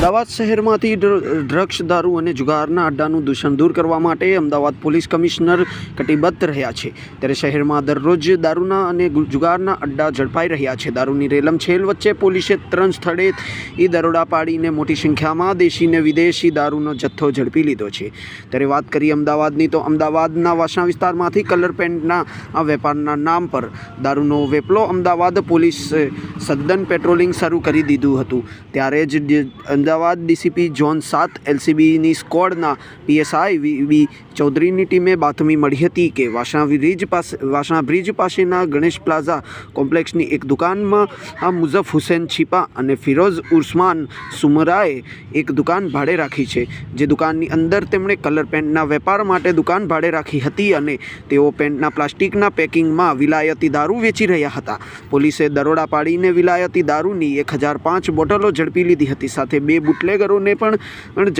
અમદાવાદ શહેરમાંથી ડ્રગ્સ, દારૂ અને જુગારના અડ્ડાનું દૂષણ દૂર કરવા માટે અમદાવાદ પોલીસ કમિશનર કટિબદ્ધ રહ્યા છે. ત્યારે શહેરમાં દરરોજ દારૂના અને જુગારના અડ્ડા ઝડપાઈ રહ્યા છે. દારૂની રેલમછેલ વચ્ચે પોલીસે 3 સ્થળે દરોડા પાડીને મોટી સંખ્યામાં દેશી અને વિદેશી દારૂનો જથ્થો ઝડપી લીધો છે. ત્યારે વાત કરીએ અમદાવાદની, તો અમદાવાદના વાસણા વિસ્તારમાંથી કલર પેન્ટના આ વેપારના નામ પર દારૂનો વેપલો અમદાવાદ પોલીસે સઘન પેટ્રોલિંગ શરૂ કરી દીધું હતું. ત્યારે જ અમદાવાદ ડીસીપી ઝોન 7 એલસીબીની સ્ક્વોડના પીએસઆઈ વી ચૌધરીની ટીમે બાતમી મળી હતી કે વાસણા બ્રિજ પાસેના ગણેશ પ્લાઝા કોમ્પ્લેક્સની એક દુકાનમાં મુઝફ હુસૈન છીપા અને ફિરોઝ ઉસ્માન સુમરાએ એક દુકાન ભાડે રાખી છે. જે દુકાનની અંદર તેમણે કલર પેન્ટના વેપાર માટે દુકાન ભાડે રાખી હતી અને તેઓ પેન્ટના પ્લાસ્ટિકના પેકિંગમાં વિલાયતી દારૂ વેચી રહ્યા હતા. પોલીસે દરોડા પાડીને વિલાયતી દારૂની 1005 બોટલો ઝડપી લીધી હતી. સાથે 2 બુટલેગરોને પણ ઝડપી